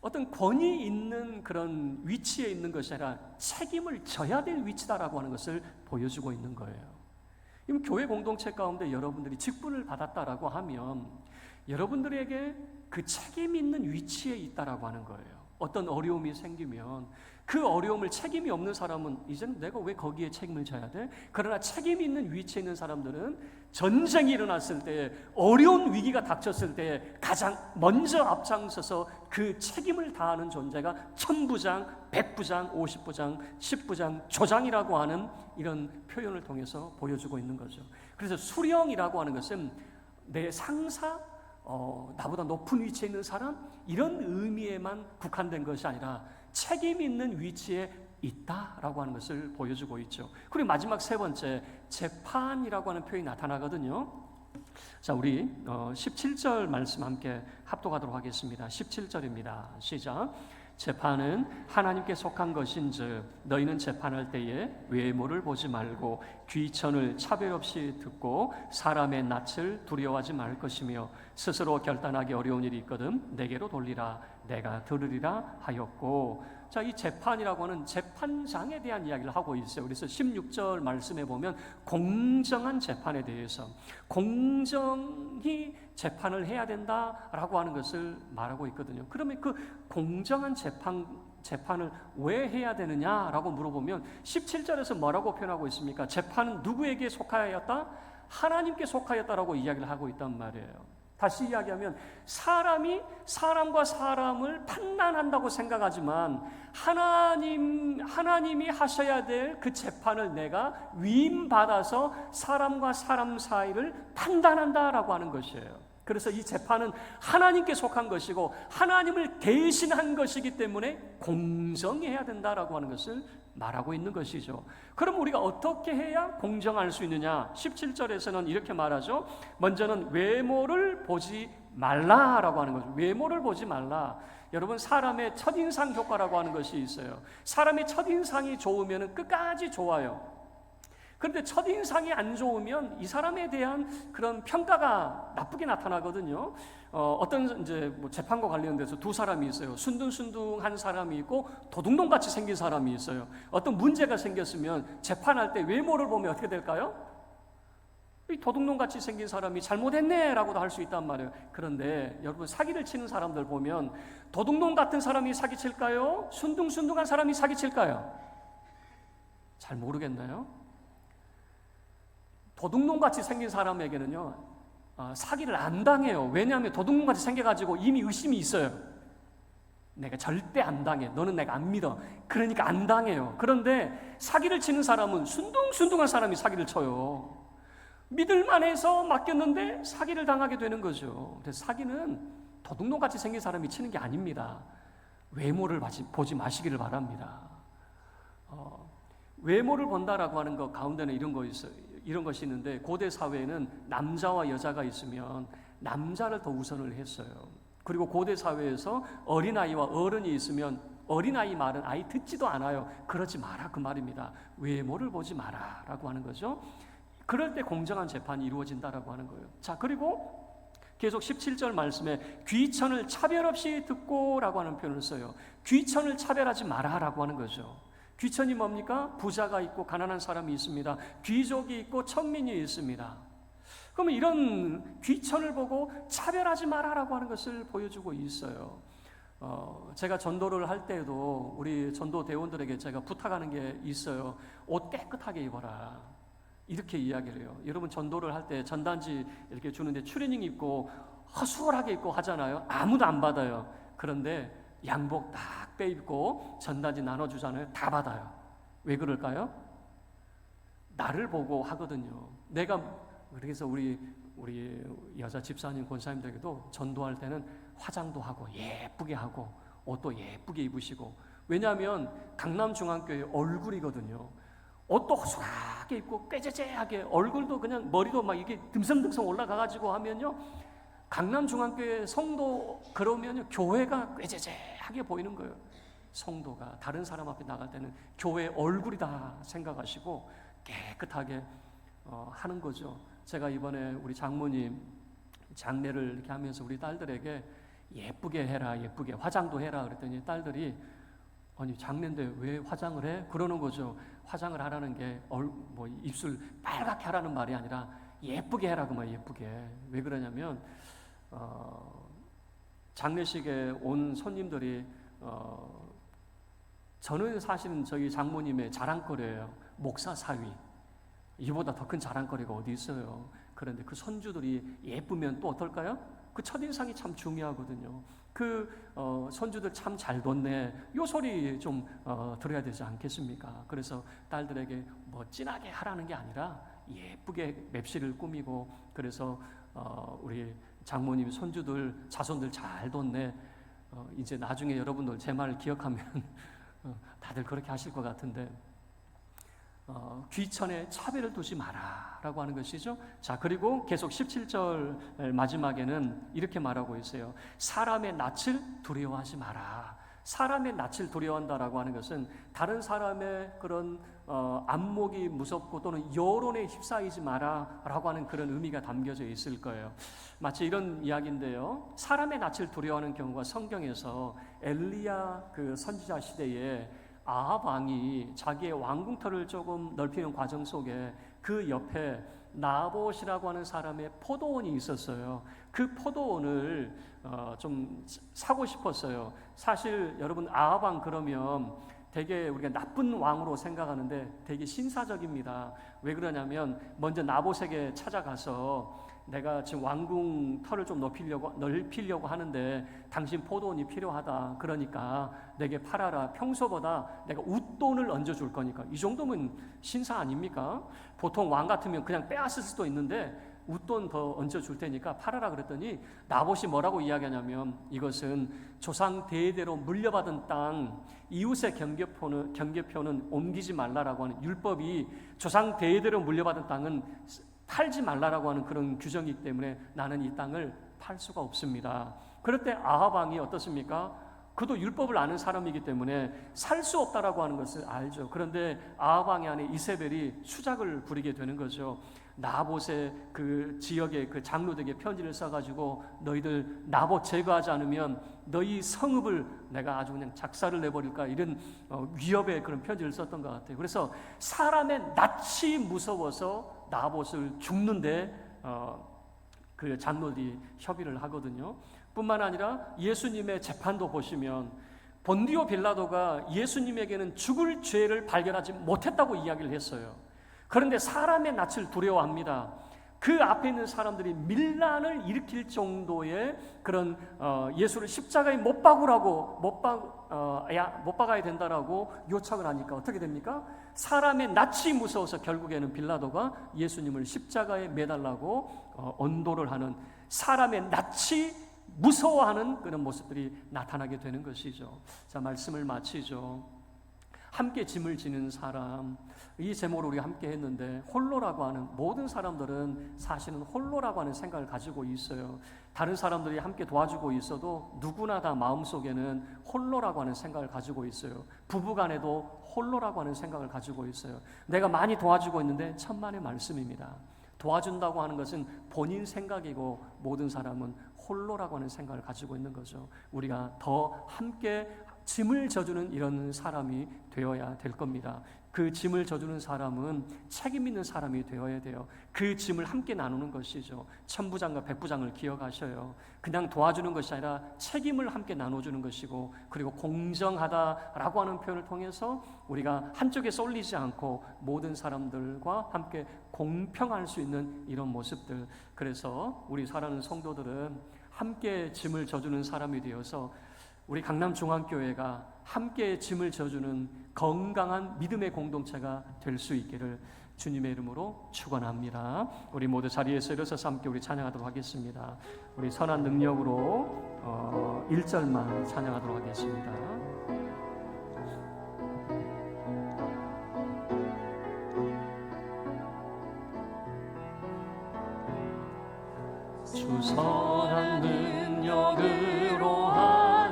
어떤 권위 있는 그런 위치에 있는 것이 아니라 책임을 져야 될 위치다라고 하는 것을 보여주고 있는 거예요. 그럼 교회 공동체 가운데 여러분들이 직분을 받았다라고 하면 여러분들에게 그 책임 있는 위치에 있다라고 하는 거예요. 어떤 어려움이 생기면 그 어려움을 책임이 없는 사람은 이제는 내가 왜 거기에 책임을 져야 돼? 그러나 책임 있는 위치에 있는 사람들은 전쟁이 일어났을 때, 어려운 위기가 닥쳤을 때 가장 먼저 앞장서서 그 책임을 다하는 존재가 1000부장, 100부장, 50부장, 10부장, 조장이라고 하는 이런 표현을 통해서 보여주고 있는 거죠. 그래서 수령이라고 하는 것은 내 상사, 나보다 높은 위치에 있는 사람, 이런 의미에만 국한된 것이 아니라 책임 있는 위치에 있다라고 하는 것을 보여주고 있죠. 그리고 마지막 세 번째, 재판이라고 하는 표현이 나타나거든요. 자, 우리 17절 말씀 함께 합독하도록 하겠습니다. 17절입니다. 시작. 재판은 하나님께 속한 것인즉 너희는 재판할 때에 외모를 보지 말고 귀천을 차별 없이 듣고 사람의 낯을 두려워하지 말 것이며 스스로 결단하기 어려운 일이 있거든 내게로 돌리라 내가 들으리라 하였고. 자, 이 재판이라고 하는 재판장에 대한 이야기를 하고 있어요. 그래서 16절 말씀에 보면 공정한 재판에 대해서 공정히 재판을 해야 된다라고 하는 것을 말하고 있거든요. 그러면 그 공정한 재판을 왜 해야 되느냐라고 물어보면 17절에서 뭐라고 표현하고 있습니까? 재판은 누구에게 속하였다? 하나님께 속하였다라고 이야기를 하고 있단 말이에요. 다시 이야기하면 사람이 사람과 사람을 판단한다고 생각하지만 하나님이 하셔야 될 그 재판을 내가 위임받아서 사람과 사람 사이를 판단한다라고 하는 것이에요. 그래서 이 재판은 하나님께 속한 것이고 하나님을 대신한 것이기 때문에 공정해야 된다라고 하는 것을 말하고 있는 것이죠. 그럼 우리가 어떻게 해야 공정할 수 있느냐? 17절에서는 이렇게 말하죠. 먼저는 외모를 보지 말라라고 하는 거죠. 외모를 보지 말라. 여러분, 사람의 첫인상 효과라고 하는 것이 있어요. 사람의 첫인상이 좋으면 끝까지 좋아요. 그런데 첫인상이 안 좋으면 이 사람에 대한 그런 평가가 나쁘게 나타나거든요. 어떤 이제 뭐 재판과 관련돼서 두 사람이 있어요. 순둥순둥한 사람이 있고 도둑놈같이 생긴 사람이 있어요. 어떤 문제가 생겼으면 재판할 때 외모를 보면 어떻게 될까요? 이 도둑놈같이 생긴 사람이 잘못했네라고도 할 수 있단 말이에요. 그런데 여러분, 사기를 치는 사람들 보면 도둑놈 같은 사람이 사기칠까요? 순둥순둥한 사람이 사기칠까요? 잘 모르겠나요? 도둑놈같이 생긴 사람에게는요 사기를 안 당해요. 왜냐하면 도둑놈같이 생겨가지고 이미 의심이 있어요. 내가 절대 안 당해. 너는 내가 안 믿어. 그러니까 안 당해요. 그런데 사기를 치는 사람은 순둥순둥한 사람이 사기를 쳐요. 믿을만해서 맡겼는데 사기를 당하게 되는 거죠. 그래서 사기는 도둑놈같이 생긴 사람이 치는 게 아닙니다. 외모를 보지 마시기를 바랍니다. 외모를 본다라고 하는 것 가운데는 이런 거 있어요. 이런 것이 있는데 고대 사회에는 남자와 여자가 있으면 남자를 더 우선을 했어요. 그리고 고대 사회에서 어린아이와 어른이 있으면 어린아이 말은 아이 듣지도 않아요. 그러지 마라 그 말입니다. 외모를 보지 마라 라고 하는 거죠. 그럴 때 공정한 재판이 이루어진다라고 하는 거예요. 자, 그리고 계속 17절 말씀에 귀천을 차별 없이 듣고 라고 하는 표현을 써요. 귀천을 차별하지 마라 라고 하는 거죠. 귀천이 뭡니까? 부자가 있고 가난한 사람이 있습니다. 귀족이 있고 천민이 있습니다. 그러면 이런 귀천을 보고 차별하지 마라라고 하는 것을 보여주고 있어요. 제가 전도를 할 때에도 우리 전도 대원들에게 제가 부탁하는 게 있어요. 옷 깨끗하게 입어라. 이렇게 이야기를 해요. 여러분 전도를 할 때 전단지 이렇게 주는데 추리닝 입고 허술하게 입고 하잖아요. 아무도 안 받아요. 그런데 양복 딱 빼입고 전단지 나눠주잖아요. 다 받아요. 왜 그럴까요? 나를 보고 하거든요. 내가 그래서 우리 여자 집사님 권사님들에게도 전도할 때는 화장도 하고 예쁘게 하고 옷도 예쁘게 입으시고, 왜냐하면 강남중앙교회 얼굴이거든요. 옷도 허술하게 입고 꾀죄죄하게 얼굴도 그냥 머리도 막 이게 듬성듬성 올라가가지고 하면요, 강남중앙교회 성도 그러면요 교회가 꾀죄죄하게 보이는 거예요. 성도가 다른 사람 앞에 나갈 때는 교회 얼굴이다 생각하시고 깨끗하게 하는 거죠. 제가 이번에 우리 장모님 장례를 이렇게 하면서 우리 딸들에게 예쁘게 해라, 예쁘게 화장도 해라 그랬더니 딸들이 아니 장례인데 왜 화장을 해? 그러는 거죠. 화장을 하라는 게 뭐 입술 빨갛게 하라는 말이 아니라 예쁘게 해라 그 말. 예쁘게. 왜 그러냐면 장례식에 온 손님들이 저는 사실은 저희 장모님의 자랑거리예요. 목사 사위. 이보다 더 큰 자랑거리가 어디 있어요. 그런데 그 손주들이 예쁘면 또 어떨까요? 그 첫인상이 참 중요하거든요. 그 손주들 참 잘 뒀네, 요 소리 좀 들어야 되지 않겠습니까? 그래서 딸들에게 뭐 진하게 하라는 게 아니라 예쁘게 맵시를 꾸미고, 그래서 우리 장모님 손주들 자손들 잘 뒀네. 이제 나중에 여러분들 제 말을 기억하면 다들 그렇게 하실 것 같은데, 귀천에 차별을 두지 마라 라고 하는 것이죠. 자, 그리고 계속 17절 마지막에는 이렇게 말하고 있어요. 사람의 낯을 두려워하지 마라. 사람의 낯을 두려워한다라고 하는 것은 다른 사람의 그런 안목이 무섭고 또는 여론에 휩싸이지 마라 라고 하는 그런 의미가 담겨져 있을 거예요. 마치 이런 이야기인데요, 사람의 낯을 두려워하는 경우가 성경에서 엘리야 그 선지자 시대에 아합 왕이 자기의 왕궁터를 조금 넓히는 과정 속에 그 옆에 나봇이라고 하는 사람의 포도원이 있었어요. 그 포도원을 좀 사고 싶었어요. 사실 여러분 아합 왕 그러면 되게 우리가 나쁜 왕으로 생각하는데 되게 신사적입니다. 왜 그러냐면 먼저 나봇에게 찾아가서 내가 지금 왕궁 터를 좀 넓히려고 하는데 당신 포도원이 필요하다. 그러니까 내게 팔아라. 평소보다 내가 웃돈을 얹어줄 거니까. 이 정도면 신사 아닙니까? 보통 왕 같으면 그냥 빼앗을 수도 있는데 웃돈 더 얹어줄 테니까 팔아라 그랬더니 나봇이 뭐라고 이야기하냐면, 이것은 조상 대대로 물려받은 땅, 이웃의 경계표는 옮기지 말라라고 하는 율법이 조상 대대로 물려받은 땅은 팔지 말라라고 하는 그런 규정이기 때문에 나는 이 땅을 팔 수가 없습니다. 그럴 때 아합 왕이 어떻습니까? 그도 율법을 아는 사람이기 때문에 살 수 없다라고 하는 것을 알죠. 그런데 아합 왕의 아내 이세벨이 수작을 부리게 되는 거죠. 나봇의 그 지역의 그 장로들에게 편지를 써가지고 너희들 나봇 제거하지 않으면 너희 성읍을 내가 아주 그냥 작사를 내버릴까, 이런 위협의 그런 편지를 썼던 것 같아요. 그래서 사람의 낯이 무서워서 나봇을 죽는데 그 장로들이 협의를 하거든요. 뿐만 아니라 예수님의 재판도 보시면 본디오 빌라도가 예수님에게는 죽을 죄를 발견하지 못했다고 이야기를 했어요. 그런데 사람의 낯을 두려워합니다. 그 앞에 있는 사람들이 밀란을 일으킬 정도의 그런 예수를 십자가에 못 박아야 된다라고 요청을 하니까 어떻게 됩니까? 사람의 낯이 무서워서 결국에는 빌라도가 예수님을 십자가에 매달라고 언도를 하는, 사람의 낯이 무서워하는 그런 모습들이 나타나게 되는 것이죠. 자, 말씀을 마치죠. 함께 짐을 지는 사람, 이 제목으로 우리가 함께 했는데, 홀로라고 하는, 모든 사람들은 사실은 홀로라고 하는 생각을 가지고 있어요. 다른 사람들이 함께 도와주고 있어도 누구나 다 마음속에는 홀로라고 하는 생각을 가지고 있어요. 부부간에도 홀로라고 하는 생각을 가지고 있어요. 내가 많이 도와주고 있는데 천만의 말씀입니다. 도와준다고 하는 것은 본인 생각이고 모든 사람은 홀로라고 하는 생각을 가지고 있는 거죠. 우리가 더 함께 짐을 져주는 이런 사람이 되어야 될 겁니다. 그 짐을 져주는 사람은 책임 있는 사람이 되어야 돼요. 그 짐을 함께 나누는 것이죠. 천부장과 백부장을 기억하셔요. 그냥 도와주는 것이 아니라 책임을 함께 나눠주는 것이고, 그리고 공정하다라고 하는 표현을 통해서 우리가 한쪽에 쏠리지 않고 모든 사람들과 함께 공평할 수 있는 이런 모습들. 그래서 우리 사랑하는 성도들은 함께 짐을 져주는 사람이 되어서 우리 강남중앙교회가 함께 짐을 져주는 건강한 믿음의 공동체가 될 수 있기를 주님의 이름으로 축원합니다. 우리 모두 자리에서 일어서서 함께 우리 찬양하도록 하겠습니다. 우리 선한 능력으로 1절만 찬양하도록 하겠습니다. 주 선한 능력으로 하시네,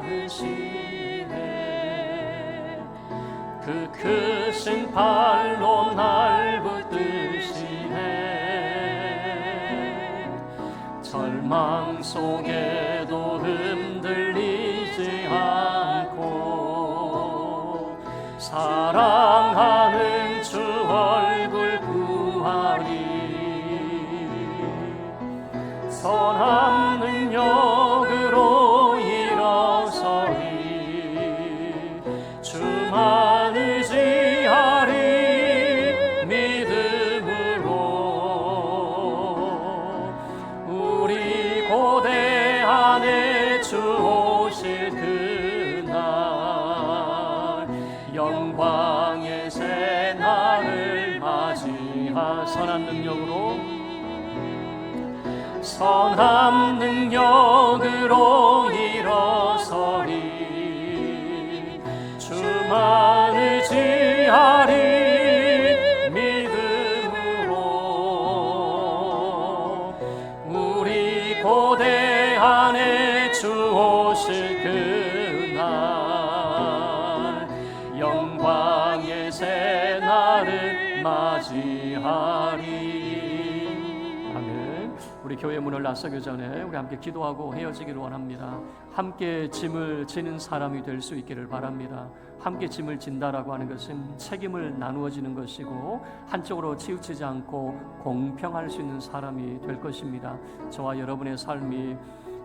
그 크신 팔로 날 붙드시네. 절망 속에도 흔들리지 않고 사랑하는 주 얼굴 구하리. 선한 능력으로 일어서리. 주만 의지하리. 믿음으로 우리 고대 안에 주 오실 그날, 영광의 새날을 맞이하. 선한 능력으로, 선한 능력으로 일어서리. 주만 의지하리. 믿음으로 우리 고대 안에 주 오실 그날, 영광의 새날을 맞이하리. 우리 교회 문을 나서기 전에 우리 함께 기도하고 헤어지기를 원합니다. 함께 짐을 지는 사람이 될 수 있기를 바랍니다. 함께 짐을 진다라고 하는 것은 책임을 나누어지는 것이고, 한쪽으로 치우치지 않고 공평할 수 있는 사람이 될 것입니다. 저와 여러분의 삶이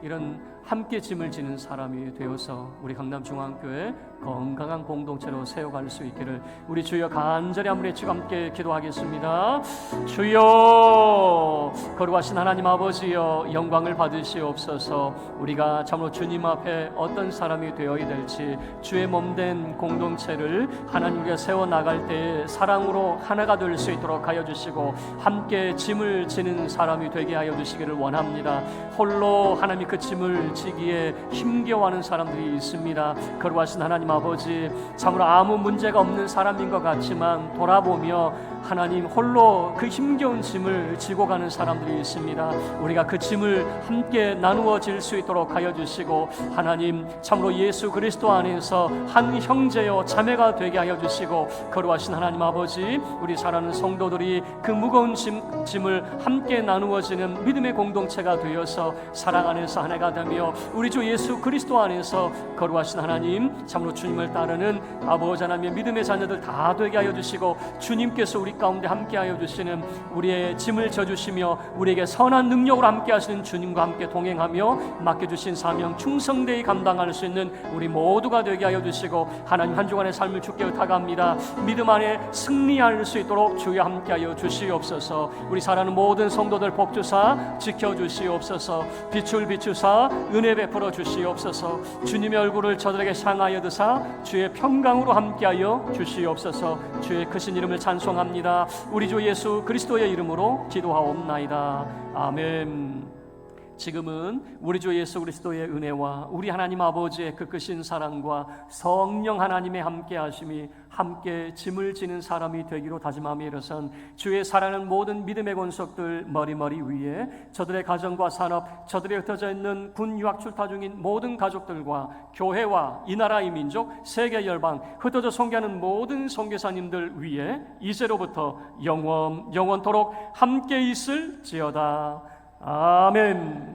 이런 함께 짐을 지는 사람이 되어서 우리 강남중앙교회 건강한 공동체로 세워갈 수 있기를 우리 주여 간절히 한번 외치고 함께 기도하겠습니다. 주여, 거룩하신 하나님 아버지여, 영광을 받으시옵소서. 우리가 참으로 주님 앞에 어떤 사람이 되어야 될지, 주의 몸된 공동체를 하나님께 세워나갈 때 사랑으로 하나가 될 수 있도록 하여 주시고, 함께 짐을 지는 사람이 되게 하여 주시기를 원합니다. 홀로 하나님 그 짐을 지기에 힘겨워하는 사람들이 있습니다. 거룩하신 하나님 아버지, 참으로 아무 문제가 없는 사람인 것 같지만 돌아보며 하나님 홀로 그 힘겨운 짐을 지고 가는 사람들이 있습니다. 우리가 그 짐을 함께 나누어질 수 있도록 하여 주시고, 하나님 참으로 예수 그리스도 안에서 한 형제요 자매가 되게 하여 주시고, 거룩하신 하나님 아버지, 우리 사랑하는 성도들이 그 무거운 짐을 함께 나누어지는 믿음의 공동체가 되어서 사랑 안에서 하나가 되며 우리 주 예수 그리스도 안에서 거룩하신 하나님 참으로 주님을 따르는 아버지 하나님의 믿음의 자녀들 다 되게 하여 주시고, 주님께서 우리 가운데 함께하여 주시는, 우리의 짐을 져주시며 우리에게 선한 능력으로 함께하시는 주님과 함께 동행하며 맡겨주신 사명 충성되이 감당할 수 있는 우리 모두가 되게 하여 주시고, 하나님 한 주간의 삶을 주께 의탁합니다. 믿음 안에 승리할 수 있도록 주여 함께하여 주시옵소서. 우리 사랑하는 모든 성도들 복주사 지켜주시옵소서. 빛을 비추사 은혜 베풀어 주시옵소서. 주님의 얼굴을 저들에게 향하여 드사 주의 평강으로 함께하여 주시옵소서. 주의 크신 이름을 찬송합니다. 우리 주 예수 그리스도의 이름으로 기도하옵나이다. 아멘. 지금은 우리 주 예수 그리스도의 은혜와 우리 하나님 아버지의 그 크신 사랑과 성령 하나님의 함께 하심이 함께 짐을 지는 사람이 되기로 다짐하며 일어선 주의 사랑하는 모든 믿음의 권속들 머리머리 위에 저들의 가정과 산업, 저들이 흩어져 있는 군 유학 출타 중인 모든 가족들과 교회와 이 나라 이 민족, 세계 열방 흩어져 선교하는 모든 선교사님들 위에 이제로부터 영원토록 함께 있을지어다. 아멘.